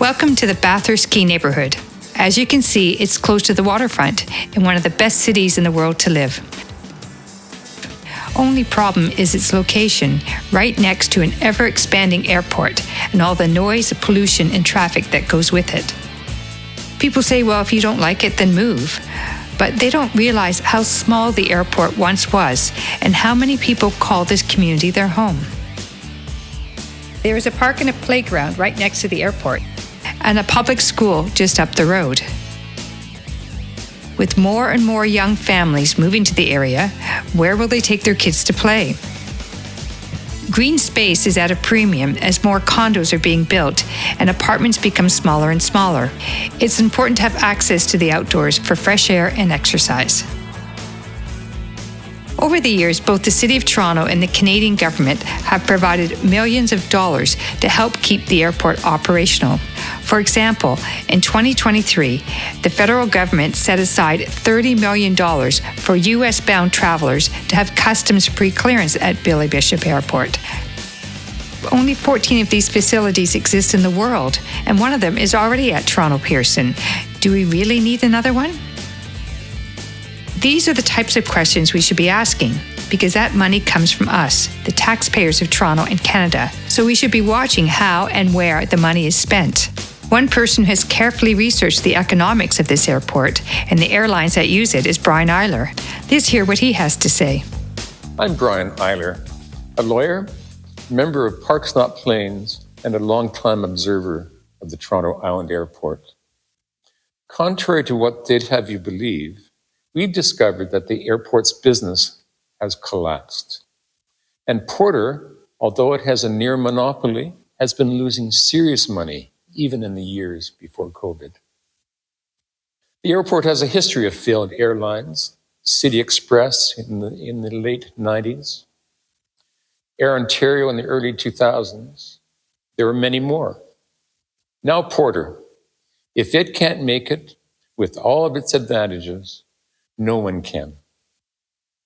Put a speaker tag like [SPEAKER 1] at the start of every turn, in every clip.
[SPEAKER 1] Welcome to the Bathurst Quay neighbourhood. As you can see, it's close to the waterfront in one of the best cities in the world to live. Only problem is its location, right next to an ever-expanding airport and all the noise, pollution and traffic that goes with it. People say, well, if you don't like it, then move. But they don't realize how small the airport once was and how many people call this community their home. There is a park and a playground right next to the airport, and a public school just up the road. With more and more young families moving to the area, where will they take their kids to play? Green space is at a premium as more condos are being built and apartments become smaller and smaller. It's important to have access to the outdoors for fresh air and exercise. Over the years, both the City of Toronto and the Canadian government have provided millions of dollars to help keep the airport operational. For example, in 2023, the federal government set aside $30 million for US-bound travelers to have customs pre-clearance at Billy Bishop Airport. Only 14 of these facilities exist in the world, and one of them is already at Toronto Pearson. Do we really need another one? These are the types of questions we should be asking, because that money comes from us, the taxpayers of Toronto and Canada, so we should be watching how and where the money is spent. One person who has carefully researched the economics of this airport and the airlines that use it is Brian Eiler. Let's hear what he has to say.
[SPEAKER 2] I'm Brian Eiler, a lawyer, member of Parks Not Planes, and a long-time observer of the Toronto Island Airport. Contrary to what they'd have you believe, we've discovered that the airport's business has collapsed. And Porter, although it has a near monopoly, has been losing serious money even in the years before COVID. The airport has a history of failed airlines, City Express in the late 90s, Air Ontario in the early 2000s. There were many more. Now Porter, if it can't make it with all of its advantages, no one can.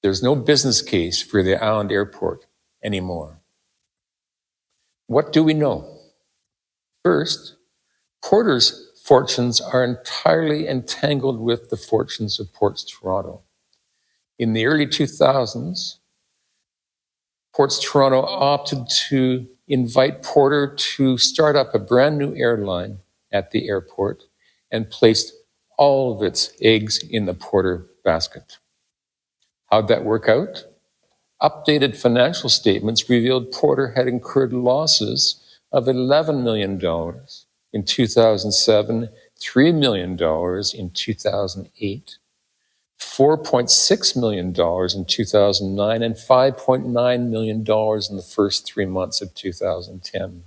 [SPEAKER 2] There's no business case for the Island Airport anymore. What do we know? First, Porter's fortunes are entirely entangled with the fortunes of Ports Toronto. In the early 2000s, Ports Toronto opted to invite Porter to start up a brand new airline at the airport and placed all of its eggs in the Porter basket. How'd that work out? Updated financial statements revealed Porter had incurred losses of $11 million in 2007, $3 million in 2008, $4.6 million in 2009, and $5.9 million in the first 3 months of 2010.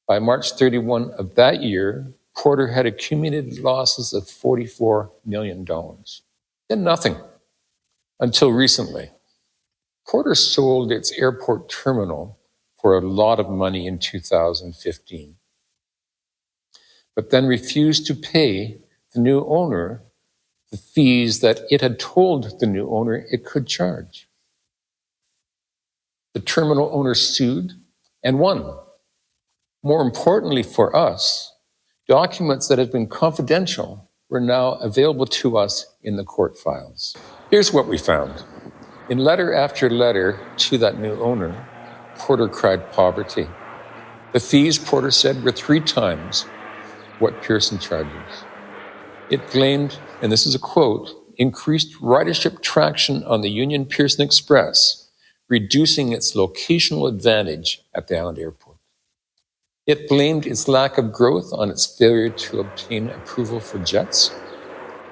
[SPEAKER 2] By March 31 of that year, Porter had accumulated losses of $44 million. Then nothing until recently. Porter sold its airport terminal for a lot of money in 2015, but then refused to pay the new owner the fees that it had told the new owner it could charge. The terminal owner sued and won. More importantly for us, documents that had been confidential were now available to us in the court files. Here's what we found. In letter after letter to that new owner, Porter cried poverty. The fees, Porter said, were 3 times what Pearson charges. It blamed, and this is a quote, increased ridership traction on the Union Pearson Express, reducing its locational advantage at the Island Airport. It blamed its lack of growth on its failure to obtain approval for jets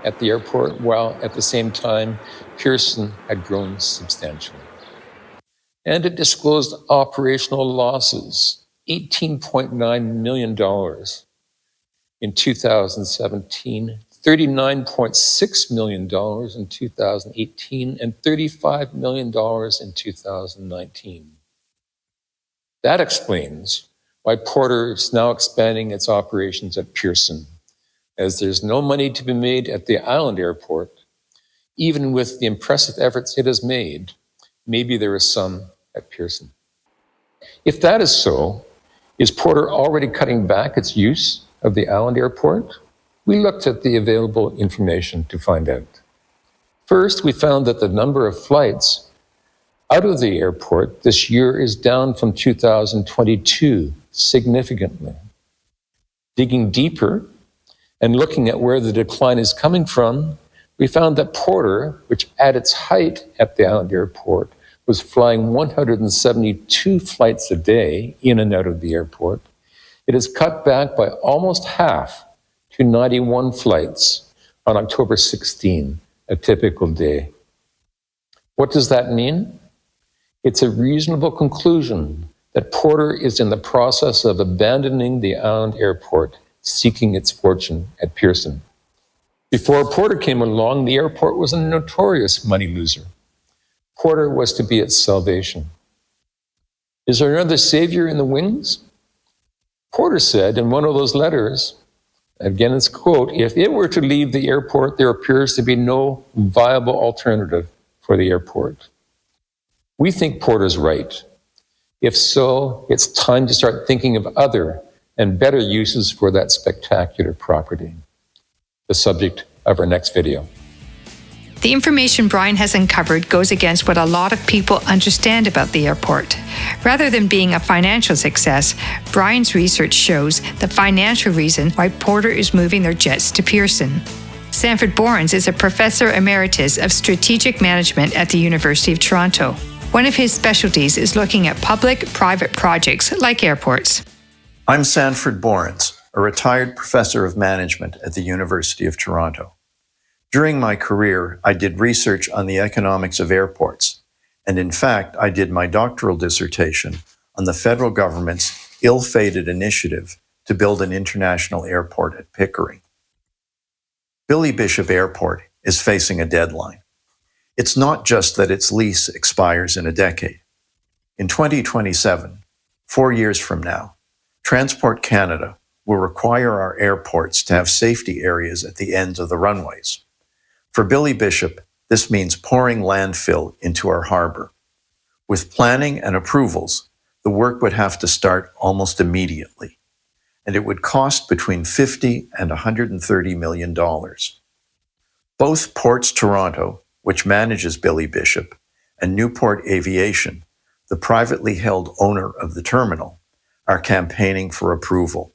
[SPEAKER 2] at the airport, while at the same time, Pearson had grown substantially. And it disclosed operational losses, $18.9 million in 2017, $39.6 million in 2018, and $35 million in 2019. That explains why Porter is now expanding its operations at Pearson, as there's no money to be made at the Island Airport. Even with the impressive efforts it has made, maybe there is some at Pearson. If that is so, is Porter already cutting back its use of the island airport? We looked at the available information to find out. First, we found that the number of flights out of the airport this year is down from 2022 significantly. Digging deeper and looking at where the decline is coming from, we found that Porter, which at its height at the island airport was flying 172 flights a day in and out of the airport, it is cut back by almost half to 91 flights on October 16, a typical day. What does that mean? It's a reasonable conclusion that Porter is in the process of abandoning the island airport, seeking its fortune at Pearson. Before Porter came along, the airport was a notorious money loser. Porter was to be its salvation. Is there another savior in the wings? Porter said in one of those letters, again it's quote, "If it were to leave the airport, there appears to be no viable alternative for the airport." We think Porter's right. If so, it's time to start thinking of other and better uses for that spectacular property. The subject of our next video.
[SPEAKER 1] The information Brian has uncovered goes against what a lot of people understand about the airport. Rather than being a financial success, Brian's research shows the financial reason why Porter is moving their jets to Pearson. Sanford Borens is a professor emeritus of strategic management at the University of Toronto. One of his specialties is looking at public-private projects like airports.
[SPEAKER 3] I'm Sanford Borens, a retired professor of management at the University of Toronto. During my career, I did research on the economics of airports, and in fact, I did my doctoral dissertation on the federal government's ill-fated initiative to build an international airport at Pickering. Billy Bishop Airport is facing a deadline. It's not just that its lease expires in a decade. In 2027, 4 years from now, Transport Canada will require our airports to have safety areas at the ends of the runways. For Billy Bishop, this means pouring landfill into our harbor. With planning and approvals, the work would have to start almost immediately, and it would cost between $50 and $130 million. Both Ports Toronto, which manages Billy Bishop, and Newport Aviation, the privately held owner of the terminal, are campaigning for approval.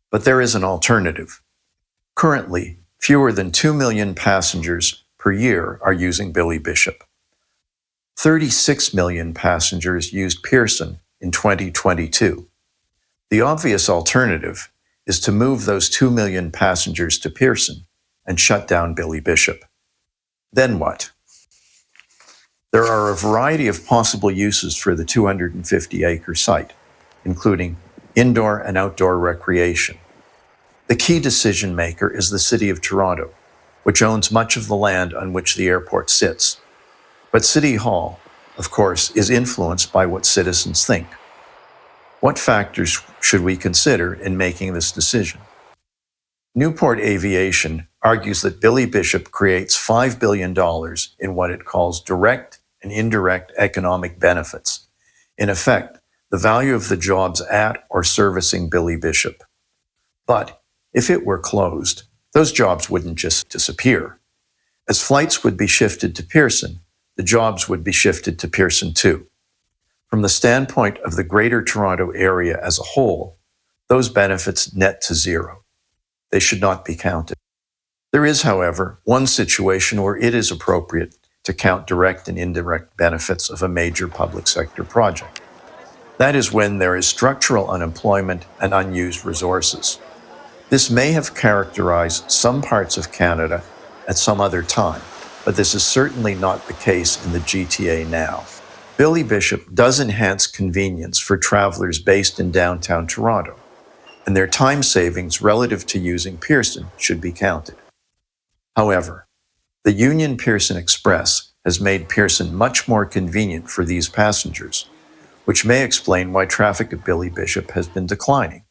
[SPEAKER 3] But there is an alternative. Currently, fewer than 2 million passengers per year are using Billy Bishop. 36 million passengers used Pearson in 2022. The obvious alternative is to move those 2 million passengers to Pearson and shut down Billy Bishop. Then what? There are a variety of possible uses for the 250-acre site, including indoor and outdoor recreation. The key decision maker is the City of Toronto, which owns much of the land on which the airport sits. But City Hall, of course, is influenced by what citizens think. What factors should we consider in making this decision? Newport Aviation argues that Billy Bishop creates $5 billion in what it calls direct and indirect economic benefits. In effect, the value of the jobs at or servicing Billy Bishop. But if it were closed, those jobs wouldn't just disappear. As flights would be shifted to Pearson, the jobs would be shifted to Pearson too. From the standpoint of the Greater Toronto Area as a whole, those benefits net to zero. They should not be counted. There is, however, one situation where it is appropriate to count direct and indirect benefits of a major public sector project. That is when there is structural unemployment and unused resources. This may have characterized some parts of Canada at some other time, but this is certainly not the case in the GTA now. Billy Bishop does enhance convenience for travelers based in downtown Toronto, and their time savings relative to using Pearson should be counted. However, the Union Pearson Express has made Pearson much more convenient for these passengers, which may explain why traffic at Billy Bishop has been declining.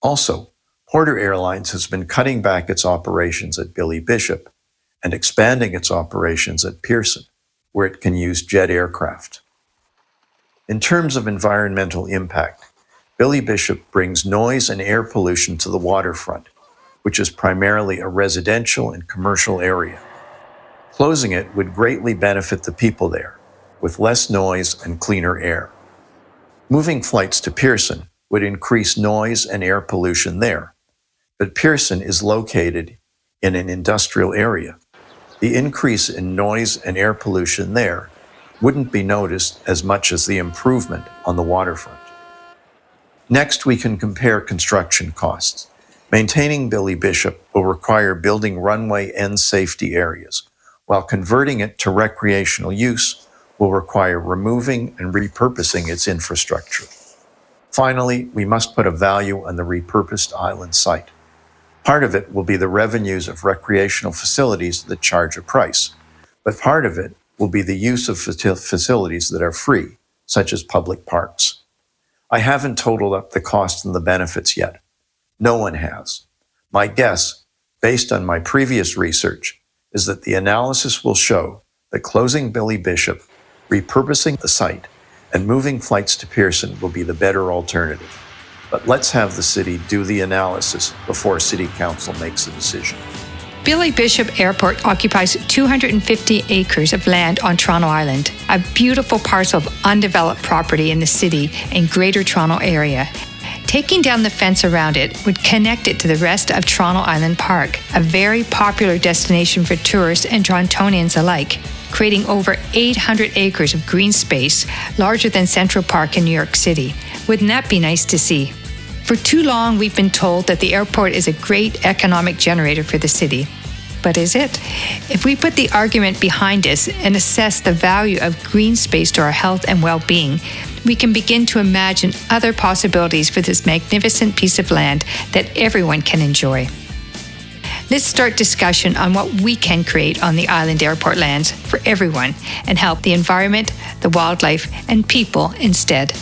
[SPEAKER 3] Also, Porter Airlines has been cutting back its operations at Billy Bishop and expanding its operations at Pearson, where it can use jet aircraft. In terms of environmental impact, Billy Bishop brings noise and air pollution to the waterfront, which is primarily a residential and commercial area. Closing it would greatly benefit the people there, with less noise and cleaner air. Moving flights to Pearson would increase noise and air pollution there, but Pearson is located in an industrial area. The increase in noise and air pollution there wouldn't be noticed as much as the improvement on the waterfront. Next, we can compare construction costs. Maintaining Billy Bishop will require building runway and safety areas, while converting it to recreational use will require removing and repurposing its infrastructure. Finally, we must put a value on the repurposed island site. Part of it will be the revenues of recreational facilities that charge a price, but part of it will be the use of facilities that are free, such as public parks. I haven't totaled up the costs and the benefits yet. No one has. My guess, based on my previous research, is that the analysis will show that closing Billy Bishop, repurposing the site, and moving flights to Pearson will be the better alternative. But let's have the city do the analysis before City Council makes a decision.
[SPEAKER 1] Billy Bishop Airport occupies 250 acres of land on Toronto Island, a beautiful parcel of undeveloped property in the city and Greater Toronto Area. Taking down the fence around it would connect it to the rest of Toronto Island Park, a very popular destination for tourists and Torontonians alike, creating over 800 acres of green space, larger than Central Park in New York City. Wouldn't that be nice to see? For too long, we've been told that the airport is a great economic generator for the city. But is it? If we put the argument behind us and assess the value of green space to our health and well-being, we can begin to imagine other possibilities for this magnificent piece of land that everyone can enjoy. Let's start discussion on what we can create on the island airport lands for everyone and help the environment, the wildlife, and people instead.